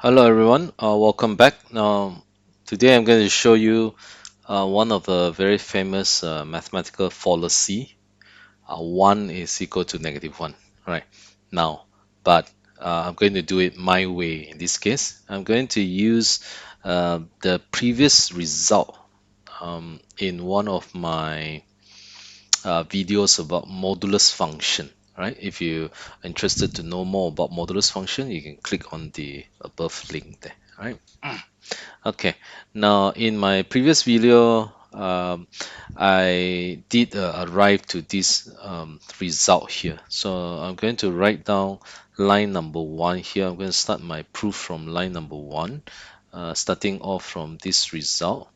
Hello everyone, welcome back. Now, today I'm going to show you one of the very famous mathematical fallacy. 1 is equal to negative 1, right? Now, but I'm going to do it my way in this case. I'm going to use the previous result in one of my videos about modulus function, right? If you're interested to know more about modulus function, you can click on the above link there, right? Okay, now in my previous video, I did arrive to this result here. So I'm going to write down line number one here. I'm going to start my proof from line number one, starting off from this result.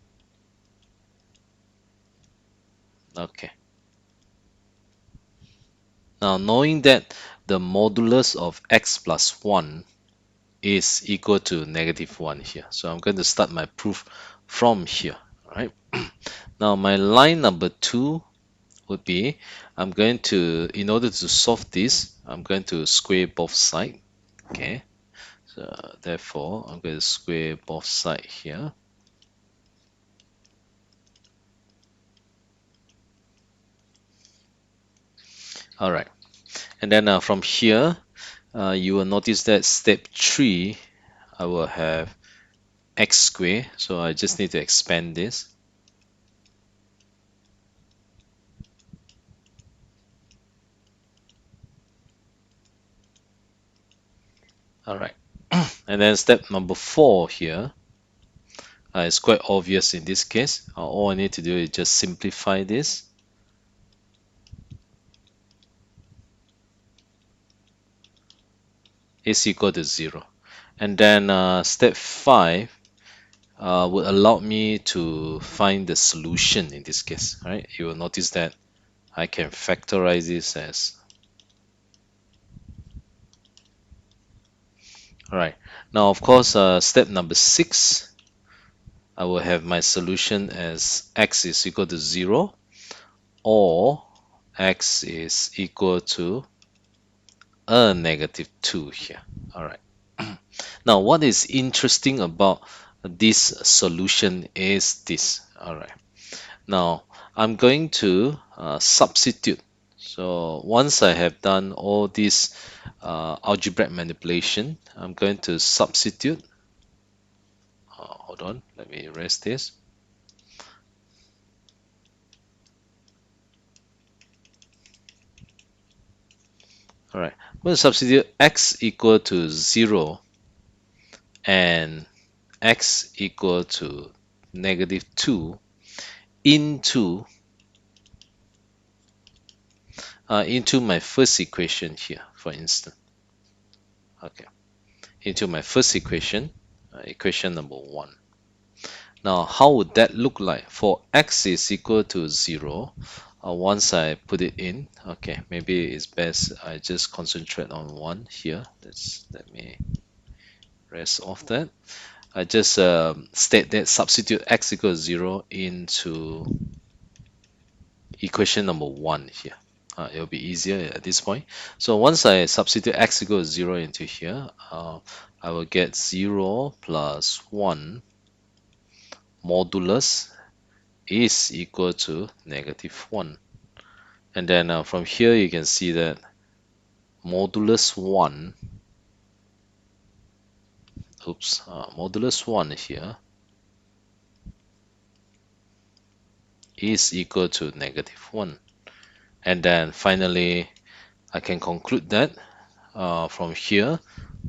Okay, now knowing that the modulus of x plus 1 is equal to negative 1 here. So I'm going to start my proof from here, right? Now my line number 2 would be I'm going to, in order to solve this, I'm going to square both sides. Okay, so therefore I'm going to square both sides here. All right, and then from here, you will notice that step 3, I will have x squared. So I just need to expand this. All right, and then step number 4 here. It's quite obvious in this case. All I need to do is just simplify this. Is equal to 0. And then step 5 would allow me to find the solution in this case, right? You will notice that I can factorize this as, all right. Now, of course, step number 6, I will have my solution as x is equal to 0 or x is equal to a negative 2 here. All right. Now, what is interesting about this solution is this. All right. Now, I'm going to substitute. So once I have done all this algebraic manipulation, I'm going to substitute. Hold on, let me erase this. All right, I'm going to substitute x equal to 0 and x equal to negative 2 into my first equation here, for instance. Okay, into my first equation, equation number 1. Now, how would that look like? For x is equal to 0, once I put it in, okay, maybe it's best I just concentrate on 1 here. Let me rest off that. I just state that substitute x equals 0 into equation number 1 here. It'll be easier at this point. So once I substitute x equals 0 into here, I will get 0 plus 1 modulus is equal to negative 1. And then from here you can see that modulus 1, modulus 1 here is equal to negative 1. And then finally I can conclude that from here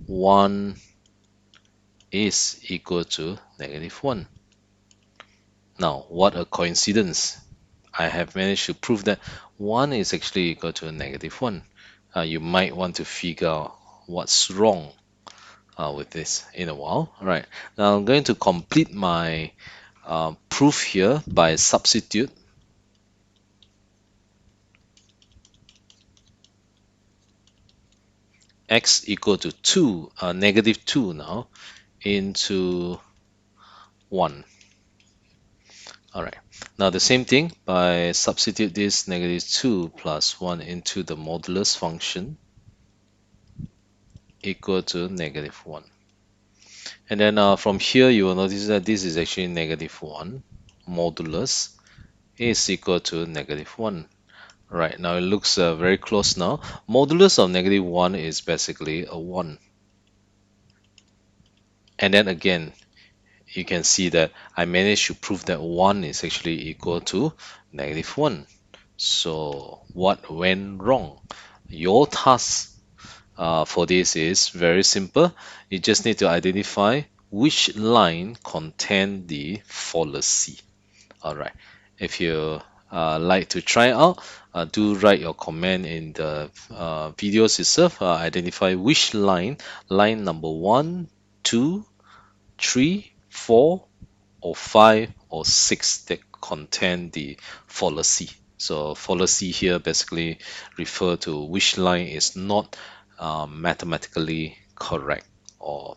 1 is equal to negative 1. Now, what a coincidence. I have managed to prove that 1 is actually equal to negative 1. You might want to figure out what's wrong with this in a while. All right, now I'm going to complete my proof here by substitute x equal to 2, negative 2 now, into 1. All right, now the same thing by substitute this negative 2 plus 1 into the modulus function equal to negative 1. And then from here, you will notice that this is actually -1 modulus is equal to -1. Right, now it looks very close now. Modulus of -1 is basically a 1. And then again, you can see that I managed to prove that 1 is actually equal to -1. So what went wrong? Your task for this is very simple. You just need to identify which line contain the fallacy. All right. If you like to try out, do write your comment in the videos itself. Identify which line number 1, 2, 3, 4, or 5 or 6 that contain the fallacy. So fallacy here basically refer to which line is not mathematically correct or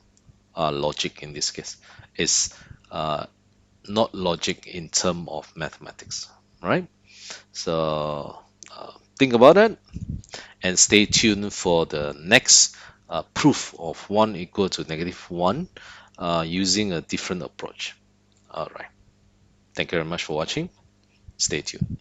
logic in this case. Is uh, not logic in term of mathematics, right? So think about that and stay tuned for the next proof of 1 equal to -1 using a different approach. All right. Thank you very much for watching. Stay tuned.